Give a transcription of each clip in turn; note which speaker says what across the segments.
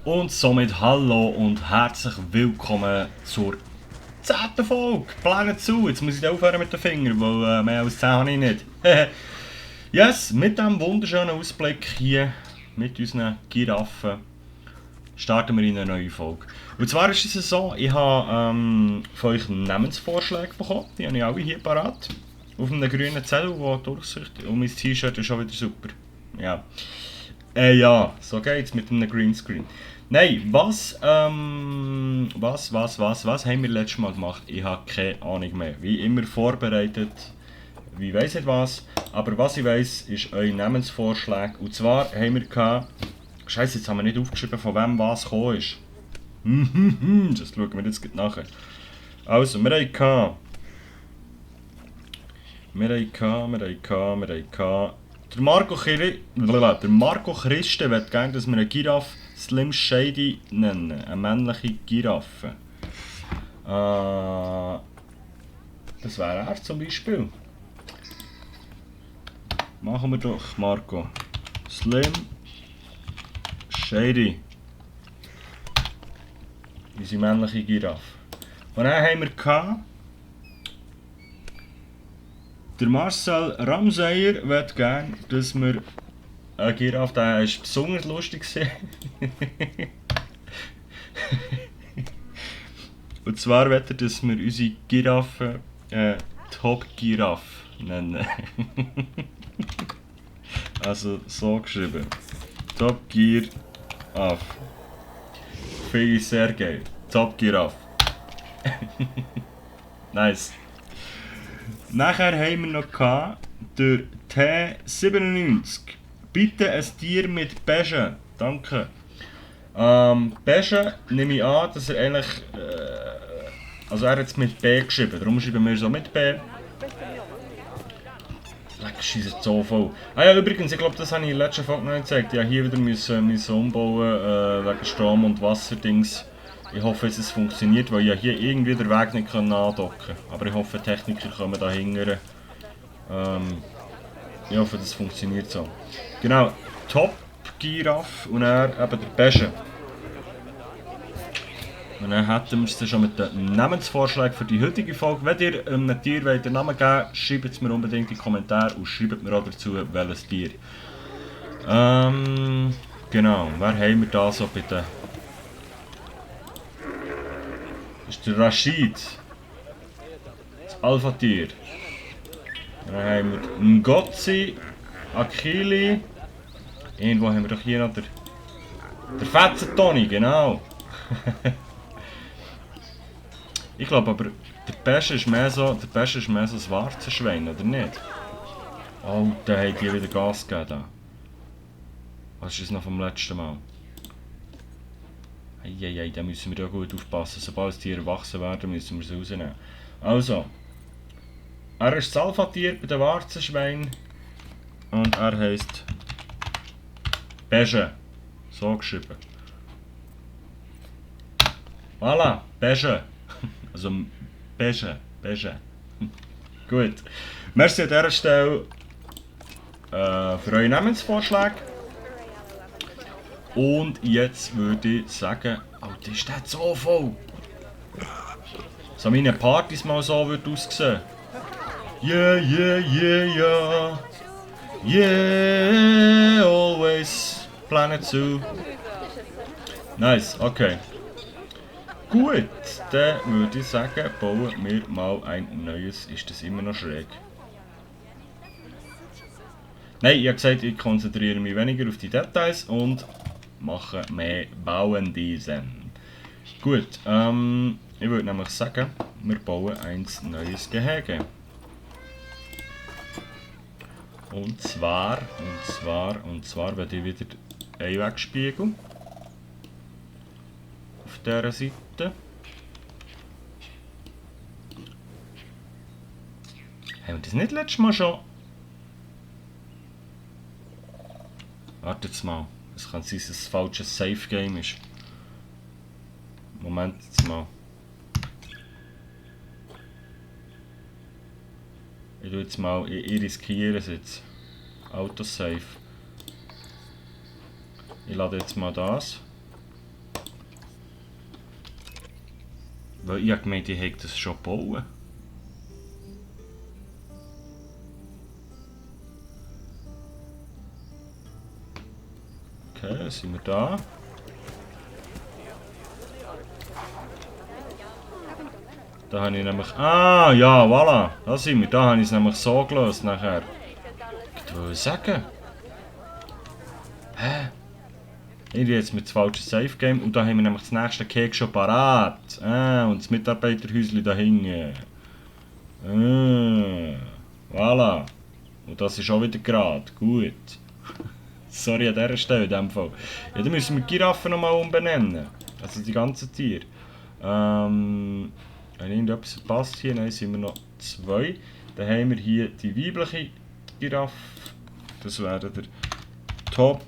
Speaker 1: Und somit hallo und herzlich willkommen zur 10. Folge. Planet zu. Jetzt muss ich aufhören mit den Fingern, weil mehr als 10 habe ich nicht. Yes, mit diesem wunderschönen Ausblick hier mit unseren Giraffen starten wir in eine neue Folge. Und zwar ist es so, ich habe von euch Namensvorschläge bekommen. Die habe ich alle hier parat. Auf einem grünen Zettel, der durchsichtig ist. Und mein T-Shirt ist schon wieder super. Ja. Ja, so geht's mit einem Greenscreen. Nein, was haben wir letztes Mal gemacht? Ich habe keine Ahnung mehr. Wie immer vorbereitet, wie weiss nicht was. Aber was ich weiss, ist euer Namensvorschlag. Und zwar haben wir gehabt... Scheiße, jetzt haben wir nicht aufgeschrieben, von wem was gekommen ist. Das schauen wir jetzt nachher. Also, wir haben der Marco Christen will gerne, dass wir eine Giraffe Slim Shady nennen. Eine männliche Giraffe. Das wäre er zum Beispiel. Machen wir doch, Marco. Slim Shady. Unsere männliche Giraffe. Und dann haben wir gehabt, der Marcel Ramseyer will gerne, dass wir eine Giraffe, der war besonders lustig. Und zwar will er, dass wir unsere Giraffe Top Giraffe nennen. Also so geschrieben. Top Giraffe. Finde ich sehr geil. Top Giraffe. Nice. Nachher haben wir noch der T97. Bitte ein Tier mit Beige. Danke. Beige nehme ich an, dass er eigentlich... also er hat es mit B geschrieben, darum schreiben wir so mit B. Leck, scheisse so voll. Ah ja, übrigens, ich glaube, das habe ich in der letzten Folge noch nicht gezeigt. Ich hier wieder müssen umbauen wegen Strom- und Wasserdings. Ich hoffe, es funktioniert, weil ich hier irgendwie den Weg nicht andocken kann. Aber ich hoffe, Techniker kommen da hingern. Ich hoffe, das funktioniert so. Genau, Top Giraffe und dann eben der Beige. Und dann hätten wir es dann schon mit den Namensvorschlägen für die heutige Folge. Wenn ihr einem Tier den Namen geben wollt, schreibt es mir unbedingt in die Kommentare und schreibt mir auch dazu, welches Tier. Genau, wer haben wir da so bitte? Das ist der Rashid. Das Alpha-Tier. Dann haben wir Ngotzi, Akili. Irgendwo haben wir doch hier noch der Fetzen-Toni, genau. Ich glaube aber, der Beige ist mehr so ein Warzenschwein, oder nicht? Oh, da hat die wieder Gas gegeben. Was ist es noch vom letzten Mal? Eieiei, da müssen wir ja gut aufpassen. Sobald die Tiere erwachsen werden, müssen wir sie rausnehmen. Also, er ist das Alpha-Tier bei den Warzenschweinen und er heisst Beige. So geschrieben. Voilà, Beige. Also Beige. Gut. Merci an dieser Stelle für eure Namensvorschläge. Und jetzt würde ich sagen, oh, das ist der so voll. So meine Partys mal so wird aussehen. Yeah, always Planet Zoo. Nice, okay. Gut, dann würde ich sagen, bauen wir mal ein neues. Ist das immer noch schräg? Nein, ich habe gesagt, ich konzentriere mich weniger auf die Details und mache mehr bauen diesen. Gut, ich würde nämlich sagen, wir bauen ein neues Gehege. Und zwar werde ich wieder Einwegspiegel auf dieser Seite. Haben wir das nicht letztes Mal schon? Wartet jetzt mal. Es kann sein, dass es ein falsches Safe Game ist. Moment jetzt mal. Ich tue jetzt mal, ich riskiere es jetzt. Autosave. Ich lade jetzt mal das. Weil ich gemeint, ich hätte das schon gebaut. Okay, sind wir da. Da habe ich nämlich... Ah, ja, voilà. Da sind wir. Da habe ich es nämlich so gelöst nachher. Ich wollte sagen. Hä? Ich jetzt mit dem falschen Safe Game und da haben wir nämlich das nächste Cake schon parat. Und das Mitarbeiterhäuschen da hinten. Voilà. Und das ist auch wieder gerade. Gut. Sorry an dieser Stelle in dem Fall. Ja, dann müssen wir die Giraffen nochmal umbenennen. Also die ganzen Tiere. Habe ich irgendetwas verpasst hier? Nein, sind wir noch 2. Dann haben wir hier die weibliche Giraffe. Das wäre der Top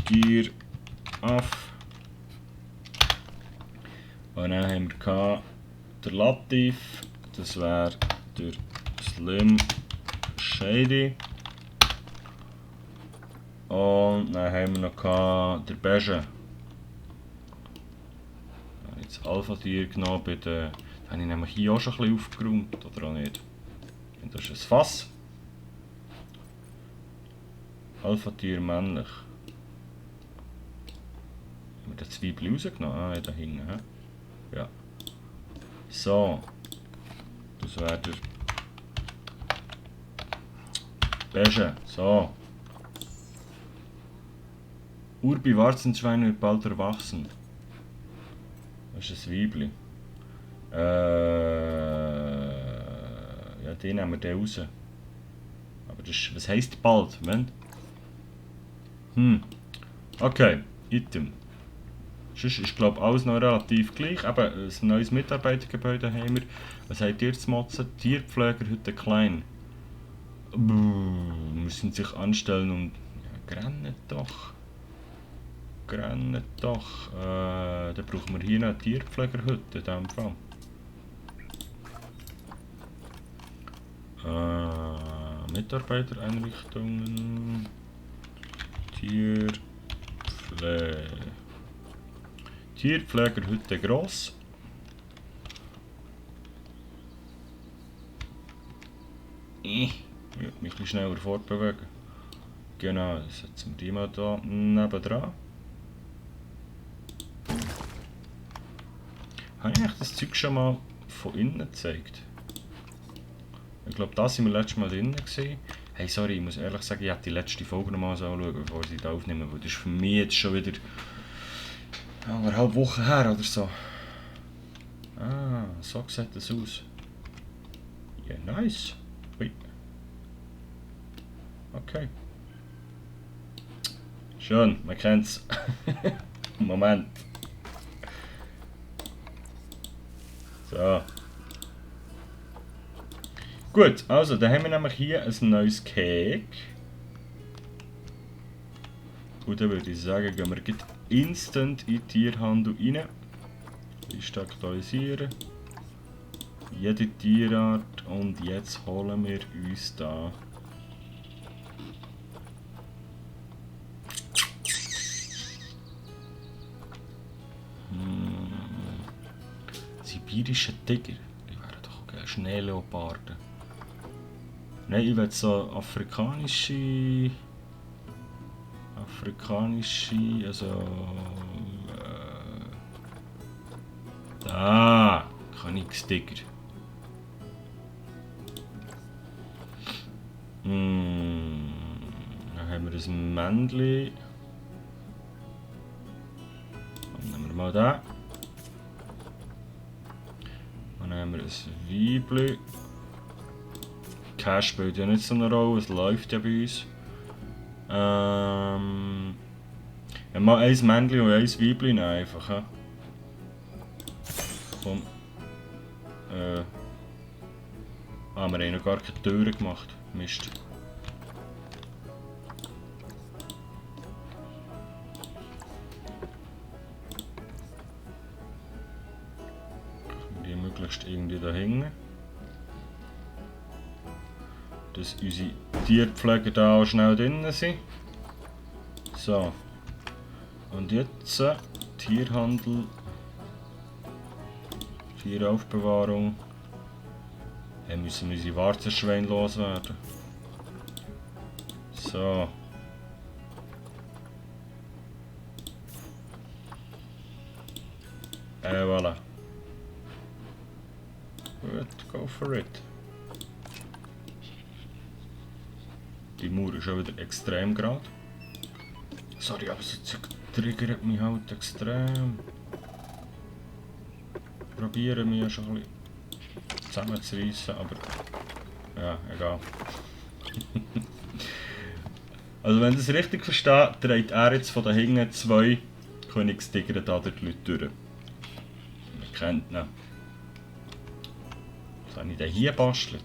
Speaker 1: Giraffe. Und dann haben wir den Latif. Das wäre der Slim Shady. Und dann haben wir noch den Beige. Ich habe jetzt Alpha-Tier genommen. Da habe ich nämlich hier auch schon ein bisschen aufgeräumt, oder auch nicht? Und das ist ein Fass. Alpha-Tier männlich. Haben wir den Zwiebel rausgenommen? Ah, ja, da hinten. Ja. So. Das wäre der Beige. So. Urbi-Warzenschwein wird bald erwachsen. Das ist ein Weibli. Ja, den nehmen wir den raus. Aber das ist, was heisst bald? Wenn? Okay, Item. Sonst ist, glaube ich, alles noch relativ gleich. Eben, ein neues Mitarbeitergebäude haben wir. Was habt ihr zu motzen? Tierpfleger heute klein. Müssen sich anstellen und... Ja, grennen doch. Grennen doch. Dann brauchen wir hier noch eine Tierpflegerhütte in diesem Fall. Mitarbeitereinrichtungen. Tierpflegerhütte gross. Ich würde mich ein bisschen schneller fortbewegen. Genau, setzen wir die mal da nebendran. Habe ich das Zeug schon mal von innen gezeigt? Ich glaube, da waren wir letztes Mal drinnen. Hey, sorry, ich muss ehrlich sagen, ich hätte die letzte Folge noch mal anschauen, bevor ich da aufnehme. Weil das ist für mich jetzt schon wieder 1,5 Wochen her oder so. Ah, so sieht das aus. Ja, nice. Ui. Okay. Schön, man kennt's. Moment. So. Gut, also, dann haben wir nämlich hier ein neues Cake. Und dann würde ich sagen, gehen wir instant in den Tierhandel rein. Liste aktualisieren. Jede Tierart. Und jetzt holen wir uns da sibirische Tiger. Die wären doch okay. Schneeleoparden. Nein, ich will so afrikanische, also da, Königstiger. Dann haben wir ein Männchen. Dann nehmen wir mal den. Dann haben wir ein Weibchen. Cash spielt ja nicht so eine Rolle, es läuft ja bei uns. Mal ein Männchen und ein Weibchen einfach. Ja. Komm. Wir haben noch gar keine Türen gemacht. Mist. Die möglichst irgendwie da hängen. Dass unsere Tierpfleger da auch schnell drin sind. So. Und jetzt Tierhandel Tieraufbewahrung. Dann müssen wir unsere Warzenschweine loswerden. So. Voilà. Gut, go for it. Die Mauer ist schon wieder extrem gerade. Sorry, aber so triggert mich halt extrem. Probieren wir schon ein bisschen zusammenzureissen, aber ja, egal. Also wenn ich das richtig verstehe, dreht er jetzt von da hinten 2 Königstiger da durch die Leute durch. Man kennt ihn. Was habe ich denn hier gebastelt?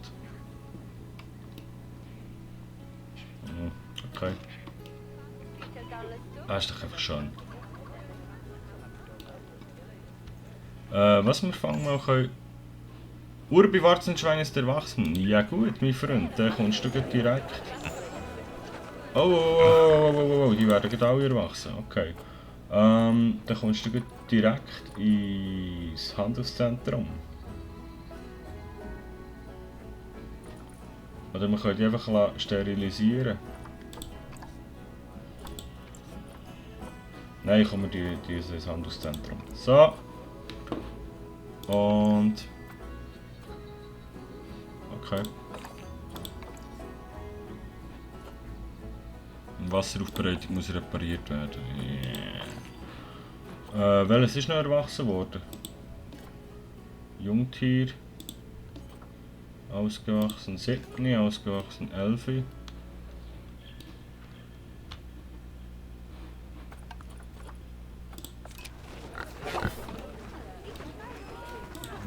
Speaker 1: Okay. Ah, ist doch einfach schön. Was wir fangen mal können. Urbi Warzenschwein ist erwachsen. Ja gut, mein Freund, dann kommst du gleich direkt. Oh, die werden gerade alle erwachsen. Okay. Dann kommst du gleich direkt ins Handelszentrum. Oder wir können die einfach sterilisieren. Nein, ich komme dieses Handelszentrum. So. Und. Okay. Wasseraufbereitung muss repariert werden. Yeah. Welches ist noch erwachsen worden? Jungtier. Ausgewachsen 7, ausgewachsen 11.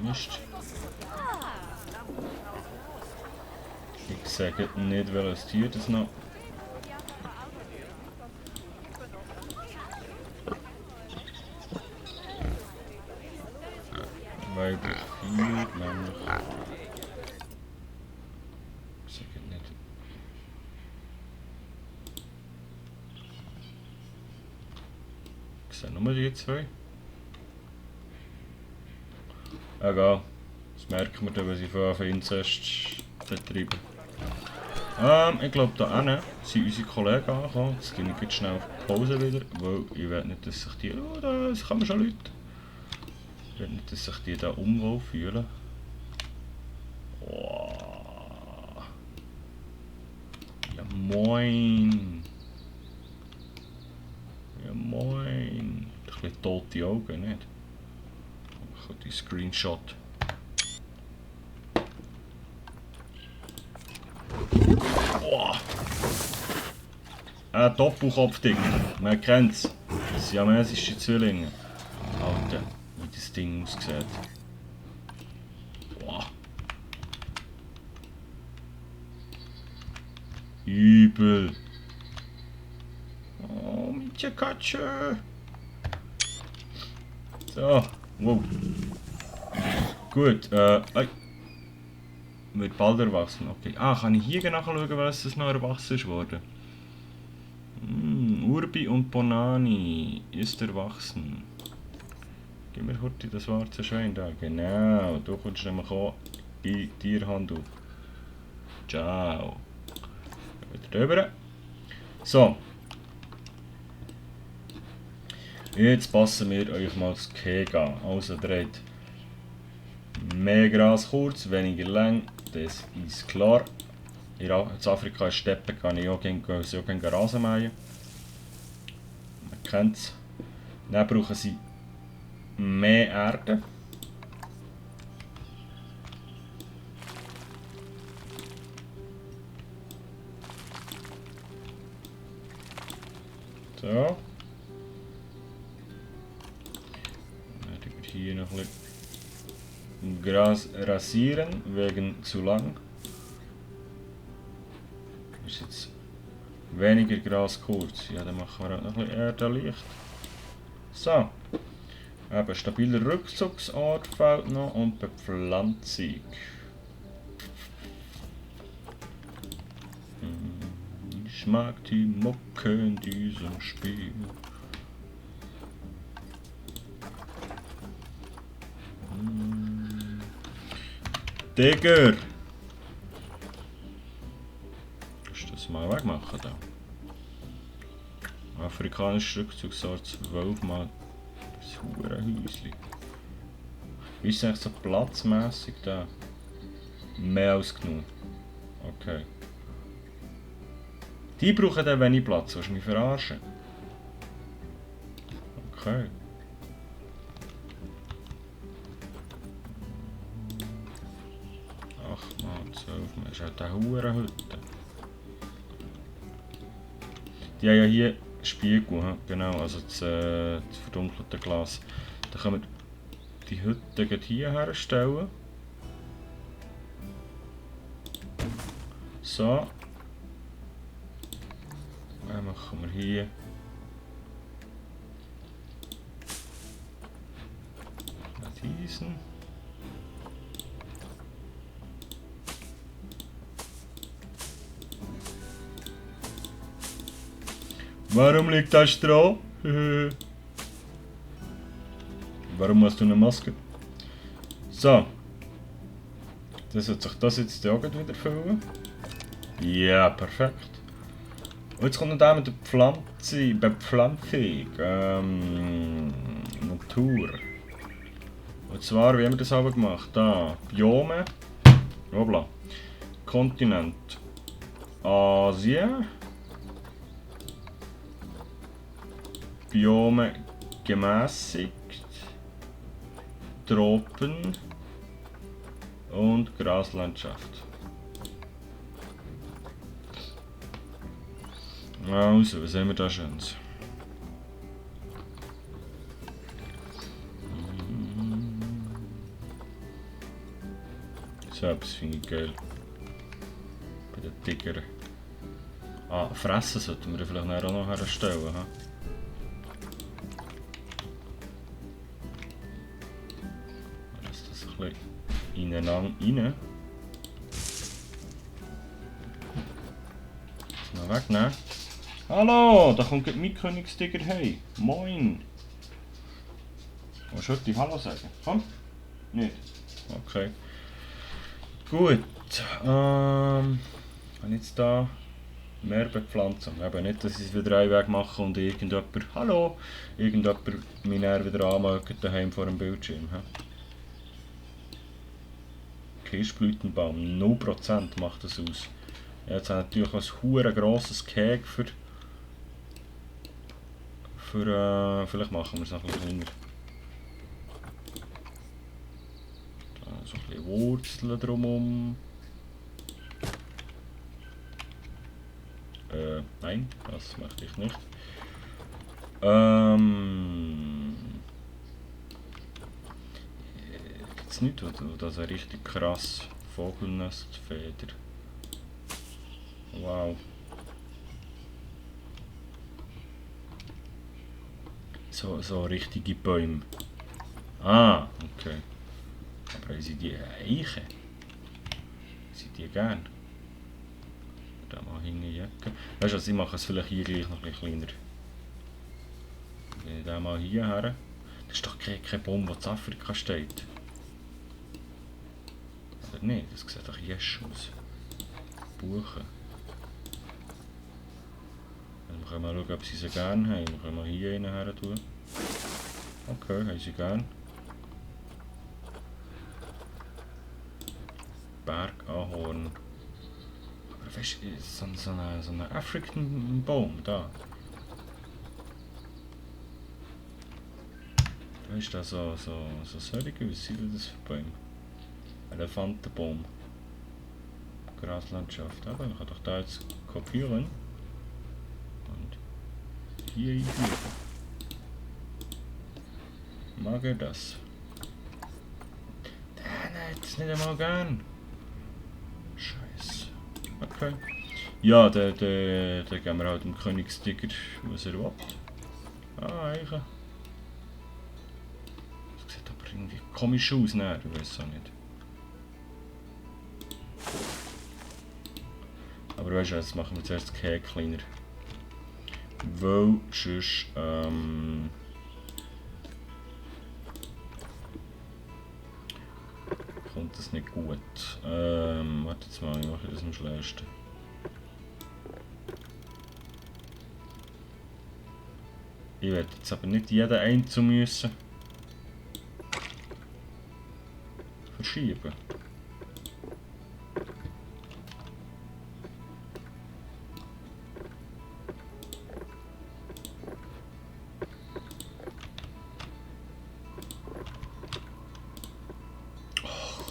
Speaker 1: Mist. Ich sage nicht, welches Tier das noch. Weiblich 4, männlich. Ich sage nicht. Ich sehe nur die 2. Egal. Das merken wir dann, wenn sie von Inzest betreiben. Ich glaube, da hinten sind unsere Kollegen angekommen. Jetzt gehe ich schnell auf Pause wieder, weil ich will nicht, dass sich die... Oh, das kann man schon Leute. Ich will nicht, dass sich die da unwohl fühlen. Oh. Ja moin. Ja moin. Ein bisschen tote Augen, nicht? Ich habe die Screenshot. Oh. Ein Doppelkopfding. Man kennt es. Siamesische Zwillinge. Alter, wie das Ding aussieht. Boah. Übel. Oh, mit Katze. So, wow. Gut, wird bald erwachsen, okay. Ah, kann ich hier nachschauen, was es noch erwachsen ist worden? Urbi und Bonani ist erwachsen. Gib mir heute das schwarze Schwein da. Genau, du kommst nämlich auch in Tierhandel. Ciao. Wieder drüber. So. Jetzt passen wir euch mal das Keg an. Also dreht mehr Gras kurz, weniger lang, das ist klar. In Afrika ist Steppe, kann ich auch gerne Rasen mähen. Man kennt es. Dann brauchen sie mehr Erde. So. Dann werden wir hier noch ein bisschen Gras rasieren, wegen zu lang. Ist jetzt weniger Gras kurz. Ja, dann machen wir auch noch ein bisschen Erde leicht. So. Eben, stabiler Rückzugsort fehlt noch und Bepflanzung. Ich mag die Mucke in diesem Spiel. Digger! Kannst du das mal wegmachen da? Afrikanischer Rückzugsort 12 Mal. Das Hurenhäuschen. Wie ist es eigentlich so platzmässig da? Mehr als genug. Okay. Die brauchen dann wenig Platz, willst du mich verarschen? Okay. 8 mal 12 mal. Ist halt eine Hurenhütte. Die haben ja hier Spiegel, genau, also das verdunkelte Glas. Da können wir die Hütte hier herstellen. So. Dann machen wir hier diesen. Warum liegt da Stroh? Warum hast du eine Maske? So. Das wird sich das jetzt auch wieder füllen. Ja, perfekt. Und jetzt kommt noch der mit der Bepflanzung. Natur. Und zwar, wie haben wir das aber gemacht? Da, Biome. Hoppla. Kontinent. Asien. Biome gemäßigt. Tropen. Und Graslandschaft. Also, was haben wir da Schönes? So etwas finde ich geil. Bei den Tiggern. Ah, fressen sollten wir vielleicht auch noch herstellen. Ha? Lass das ein bisschen ineinander rein. Das mal wegnehmen. Hallo, da kommt mein Königstiger. Hey, moin. Willst du heute Hallo sagen? Komm? Nicht? Okay. Gut. Habe ich jetzt da mehr Bepflanzung. Eben nicht, dass ich es wieder einen Weg mache und irgendjemand, hallo, irgendjemand mich dann wieder anmeldet daheim vor dem Bildschirm. Kirschblütenbaum, 0% macht das aus. Ja, jetzt habe ich natürlich ein hure grosses Keg für vielleicht machen wir es noch ein bisschen kleiner. Da so ein bisschen Wurzeln drumherum. Nein, das möchte ich nicht. Gibt es nicht, wo das eine richtig krass Vogelnestfeder. Wow. So richtige Bäume. Ah, okay. Aber haben sie die Eichen? Sind die gern? Da mal hinjagen. Weißt du, also ich mache es vielleicht hier gleich noch ein bisschen kleiner. Wenn ich den mal hier her. Das ist doch kein Baum, der in Afrika steht. Oder nicht? Das sieht doch jesch aus. Buchen. Wir können mal schauen, ob sie sie gerne haben. Wir können mal hier rein her tun. Okay, haben sie gern. Bergahorn. Aber weißt du, so ein African Baum da. Weißt du, so solche, was sind das für Bäume? Elefantenbaum. Graslandschaft. Aber ich kann doch da jetzt kopieren. Und hier einfügen. Mag er das? Der hat es nicht einmal gern. Scheiße. Okay. Ja, dann geben wir halt dem Königstiger, was er will. Ah, Eichen. Das sieht aber irgendwie komisch aus, ne? Ich weiß es auch nicht. Aber weißt du, jetzt machen wir zuerst das Keg kleiner. Weil sonst kommt das nicht gut. Warte jetzt mal, ich mache das am schnellsten. Ich werde jetzt aber nicht jeden einzeln müssen verschieben.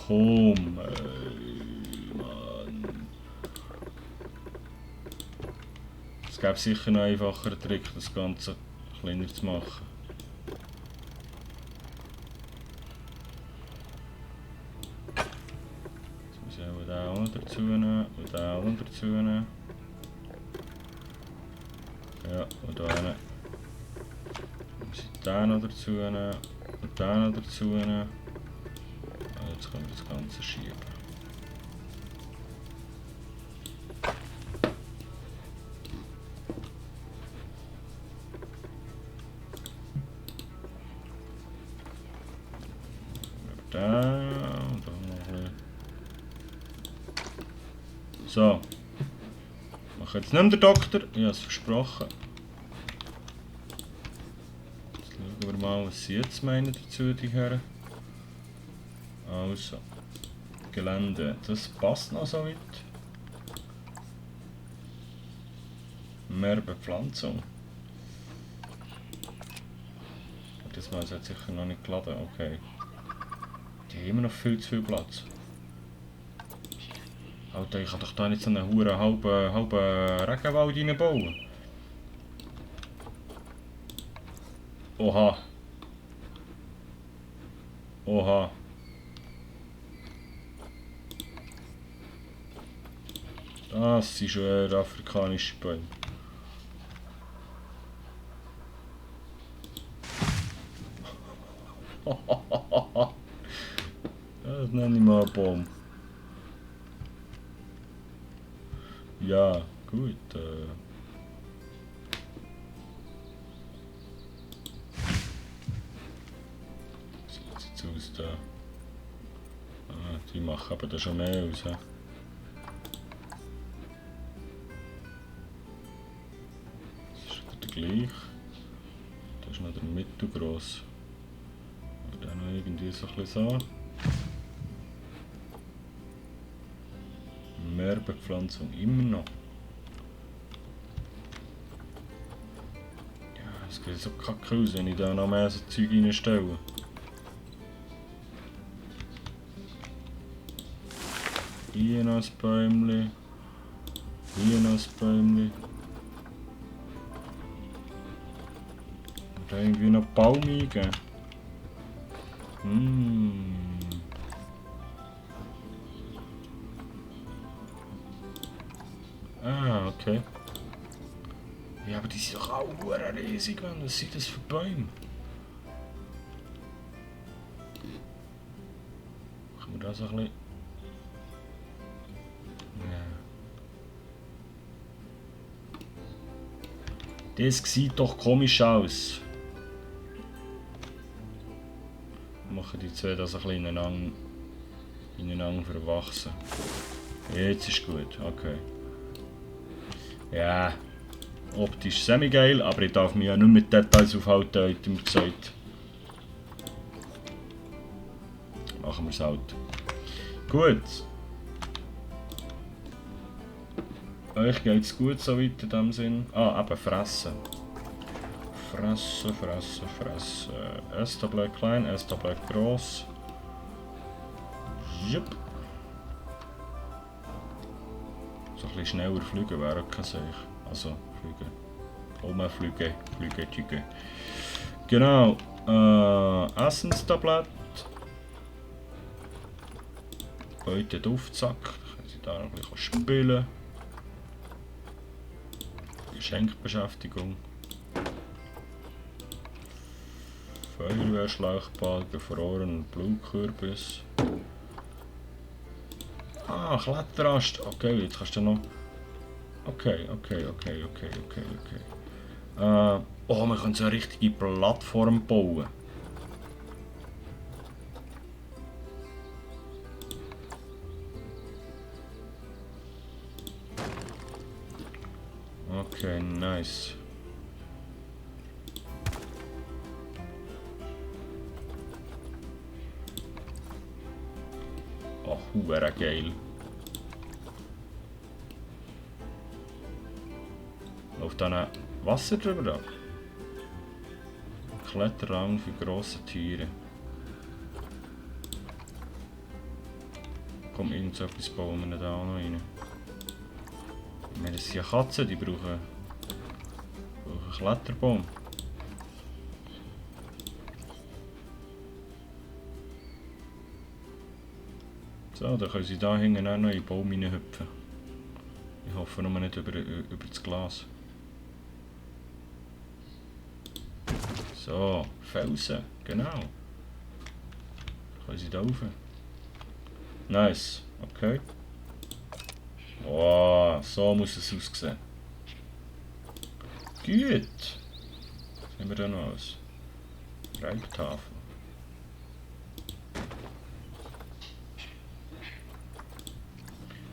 Speaker 1: Komm, Mann. Es gäbe sicher noch einen einfacheren Trick, das Ganze kleiner zu machen. Jetzt muss ich auch den auch noch dazu nehmen und den auch noch dazu nehmen. Ja, und da muss ich den noch dazu nehmen und den noch dazu nehmen. Jetzt können wir das Ganze schieben. Da und dann noch ein. So. Ich mache jetzt nicht mehr den Doktor, ich habe es versprochen. Jetzt schauen wir mal, was sie jetzt meinen dazu, die Herren. Also, Gelände, das passt noch so weit. Mehr Bepflanzung. Das Mal hat sicher noch nicht geladen, okay. Die haben immer noch viel zu viel Platz. Alter, ich kann doch da nicht so einen halben Regenwald reinbauen. Oha. Oha. Das sind schon eher afrikanische Bäume. Das nenne ich mal einen Baum. Ja, gut. Wie sieht es jetzt aus da? Ah, die machen aber da schon mehr aus. He? Gleich. Das ist noch der mittelgross. Und dann noch irgendwie so ein bisschen so. Mehr Bepflanzung immer noch. Ja, es geht so kacke aus, wenn ich da noch mehr so Zeug reinstelle. Hier noch ein Bäumchen. Hier noch ein Bäumchen. Da irgendwie noch Baum eingeben. Ah, okay. Ja, aber die sind doch auch riesig, Mann. Was sind das für Bäume? Machen wir das ein bisschen... Ja. Das sieht doch komisch aus. Machen die zwei das ein bisschen ineinander verwachsen. Jetzt ist gut, okay. Ja, optisch semi-geil, aber ich darf mich ja nicht mit Details aufhalten, heute mir gesagt. Machen wir es halt. Gut. Euch geht es gut so weit in dem Sinn. Ah, eben fressen. Fressen. Erster bleibt klein, erster bleibt gross. Jupp. So ein bisschen schneller fliegen wäre auch kein Seich. Also fliegen. Umfliegen, fliegen. Genau. Essenstablett. Heute Duftsack. Da können Sie da noch ein bisschen spielen. Geschenkbeschäftigung. Feuerwehrschlauchbalken, verrohren und Blutkürbis. Ah, Kletterast. Okay, jetzt kannst du noch... Okay. Oh, wir können so eine richtige Plattform bauen. Okay, nice. Oh, huere geil. Läuft dann Wasser drüber ab. Kletterrang für grosse Tiere. Komm, irgend so etwas bauen wir da auch noch rein. Das sind ja Katzen, die brauchen einen Kletterbaum. So, dann können sie da hinten auch noch in den Baum hüpfen. Ich hoffe nur nicht über das Glas. So, Felsen, genau. Können sie da rauf. Nice, okay. Wow, so muss es aussehen. Gut. Was haben wir da noch alles? Reibtafel.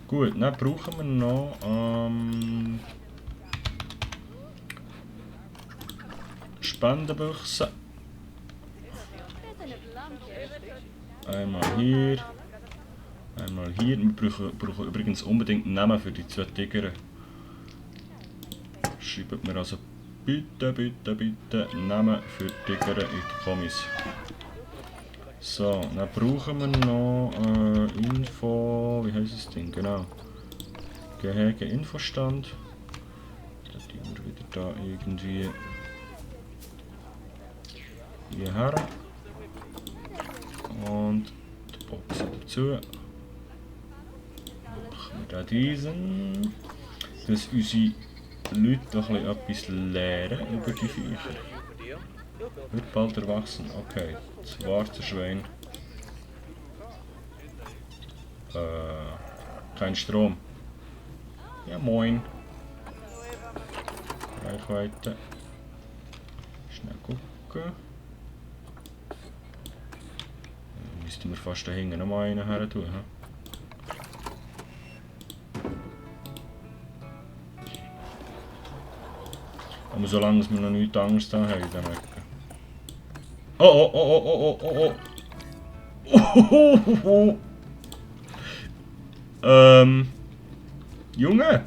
Speaker 1: Gut, dann brauchen wir noch Spendenbüchse. Einmal hier. Einmal hier. Wir brauchen übrigens unbedingt einen Namen für die 2 Tiger. Schreibt mir also bitte, bitte, bitte Namen für Tiger in die Kommis. So, dann brauchen wir noch Info. Wie heisst das Ding? Genau. Gehege Infostand. Dann tun wir wieder da irgendwie hierher. Und die Boxen dazu. Machen wir da diesen. Dass unsere Leute doch etwas lernen über die Viecher. Wird bald erwachsen. Okay. Schwarzer Schwein. Kein Strom. Ja, moin. Reichweite. Schnell gucken. Müssten wir fast da hinten noch mal einen her tun. Aber solange wir noch nichts anderes da haben, dann weg. Oh oh oh oh oh oh oh oh. Junge!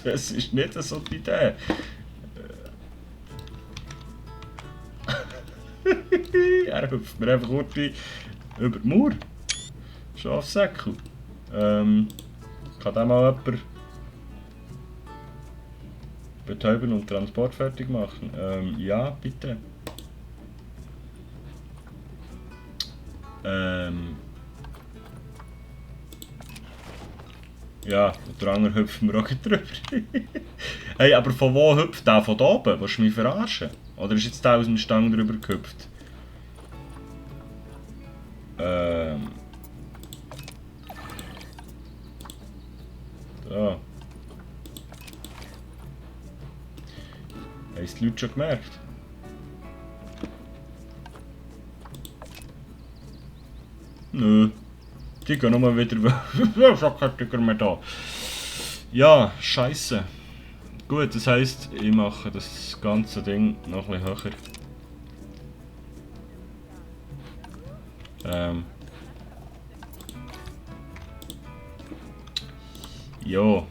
Speaker 1: Das ist nicht so die Idee. Er hüpft mir einfach kurz über die Mauer. Schafsäckel. Kann da mal jemand betäuben und Transport fertig machen? Ja, bitte. Ja, und der andere hüpfen wir auch drüber. Hey, aber von wo hüpft der? Von da oben? Willst du mich verarschen? Oder ist jetzt der aus dem Stang drüber gehüpft? Da. Haben es die Leute schon gemerkt? Nö. Die gehen nochmal wieder. Ich hab keinen Tiger mehr da. Ja, scheiße. Gut, das heisst, ich mache das ganze Ding noch ein bisschen höher. Ja.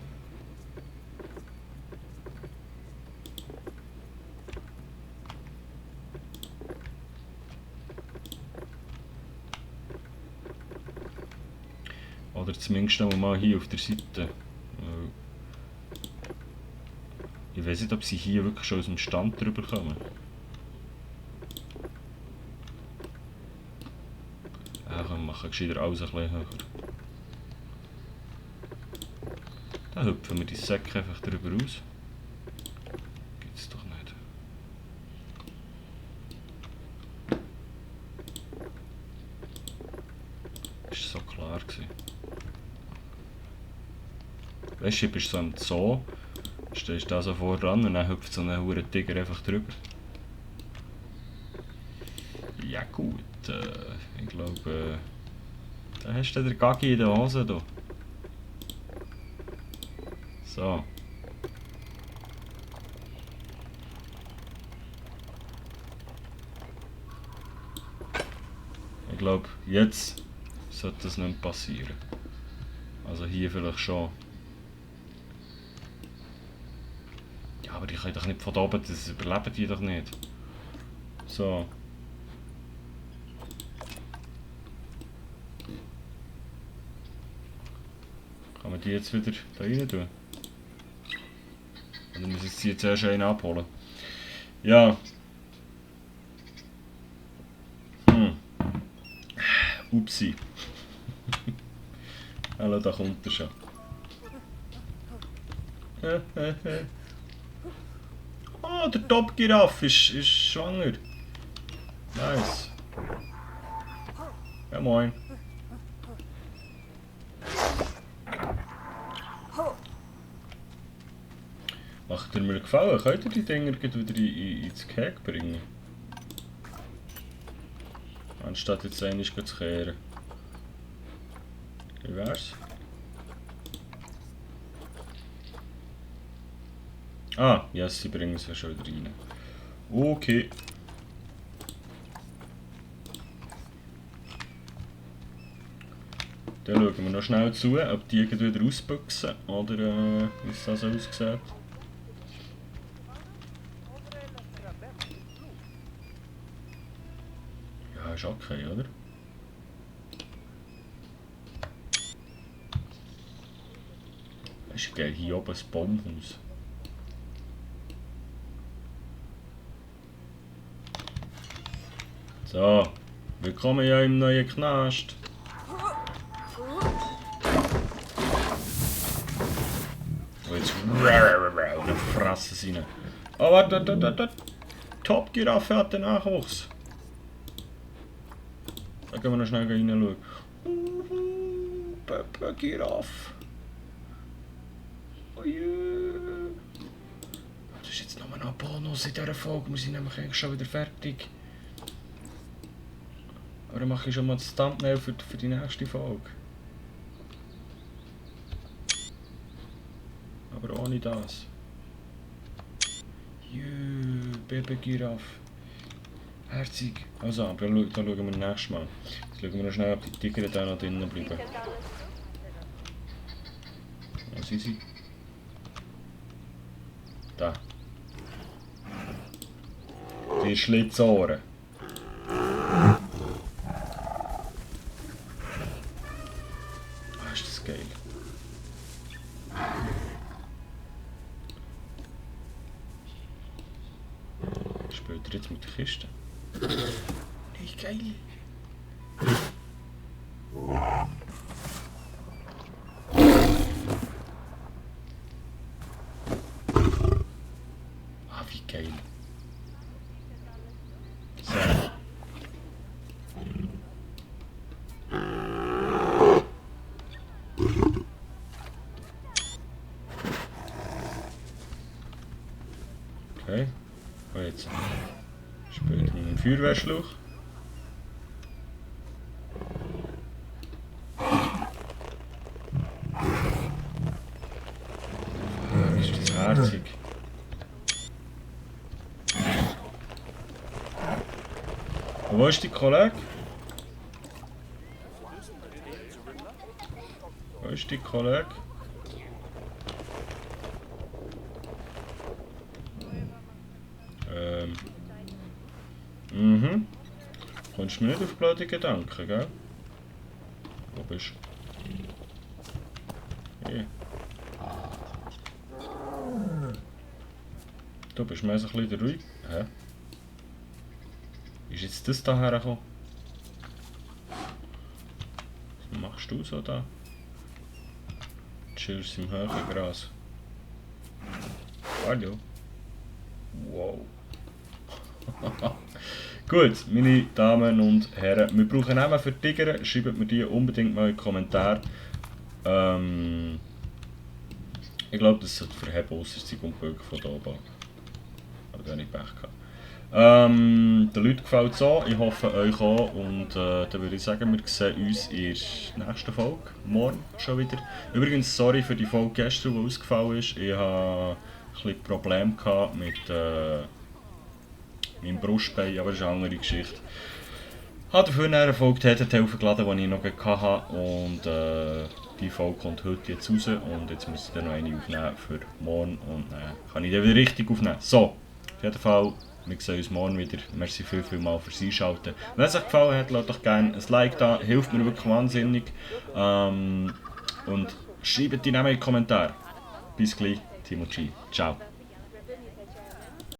Speaker 1: Oder zumindest noch mal hier auf der Seite. Ich weiß nicht, ob sie hier wirklich schon aus dem Stand drüber kommen. Wir machen gescheiter alles ein bisschen höher. Dann hüpfen wir die Säcke einfach drüber raus. Gibt's doch nicht. Ist so klar gewesen. Weißt du, du bist so im Zoo, stehst da so vor dran und dann hüpft so ein hoher Tiger einfach drüber. Ja gut, ich glaube, da hast du den Gaggi in der Hose. Da. So. glaube, jetzt sollte das nicht mehr passieren. Also hier vielleicht schon. Ja, aber die können doch nicht von da oben, das überleben die doch nicht. So. Kann man die jetzt wieder da rein tun? Oder muss ich sie jetzt erst einen abholen? Ja. Upsi. Hallo, da kommt er schon. Oh, der Top-Giraffe ist schwanger. Nice. Ja, moin. Macht ihr mir gefallen? Könnt ihr die Dinger wieder ins Gehege bringen? Anstatt jetzt einmal zu kehren. Wie wär's? Ah, ja, yes, sie bringen es ja schon wieder rein. Okay. Dann schauen wir noch schnell zu, ob die wieder ausbüchsen oder wie es das aussieht. Ja, ist okay, oder? Das ist geil, hier oben ein Baumhaus. So, willkommen ja im neuen Knast. Und jetzt und dann fressen sie ihn. Oh, warte. Top-Giraffe hat den Nachwuchs. Da gehen wir noch schnell reinschauen. Giraffe. Oh yeah. Das ist jetzt nochmal ein Bonus in dieser Folge. Wir sind nämlich eigentlich schon wieder fertig. Aber dann mache ich schon mal das Thumbnail für die nächste Folge. Aber ohne das. Jö, Baby-Giraffe. Herzig. Also, aber da schauen wir nächstes Mal. Jetzt schauen wir noch schnell, ob die Tiger da noch drinnen bleiben. Wo sind sie? Da. Die Schlitzohren. Ah, ist das geil. Spielt er jetzt mit der Kiste? Nicht geil. Ah, wie geil. So. Okay. Und jetzt spielt mit einem Feuerwehrschlauch. Ist das herzig. Und wo ist die Kollege? Wo ist die Kollege? Kommst du mir nicht auf blöde Gedanken, gell? Wo bist du? Hier. Du bist mehr so ein bisschen ruhig. Hä? Ist jetzt das da hergekommen? Was machst du so da? Chillst im hohen Gras. Hallo. Wow. Gut, meine Damen und Herren, wir brauchen Namen für Tiger, schreibt mir die unbedingt mal in die Kommentare. Ich glaube, das sollte für Heben ausser und Bögen von hier oben. Aber da habe ich Pech gehabt. Den Leuten gefällt es auch, ich hoffe euch auch. Und dann würde ich sagen, wir sehen uns in der nächsten Folge. Morgen schon wieder. Übrigens, sorry für die Folge gestern, die ausgefallen ist. Ich hatte ein bisschen Probleme mit meinem Brustbein, aber das ist eine andere Geschichte. Habe dafür eine Folge TTT aufgeladen, die ich noch hatte. Und die Folge kommt heute jetzt raus. Und jetzt muss ich dann noch eine aufnehmen für morgen. Und dann kann ich dann wieder richtig aufnehmen. So, auf jeden Fall, wir sehen uns morgen wieder. Merci viel mal fürs Einschalten. Wenn es euch gefallen hat, lasst doch gerne ein Like da. Hilft mir wirklich wahnsinnig. Und schreibt die Namen in die Kommentare. Bis gleich, Timo G. Ciao.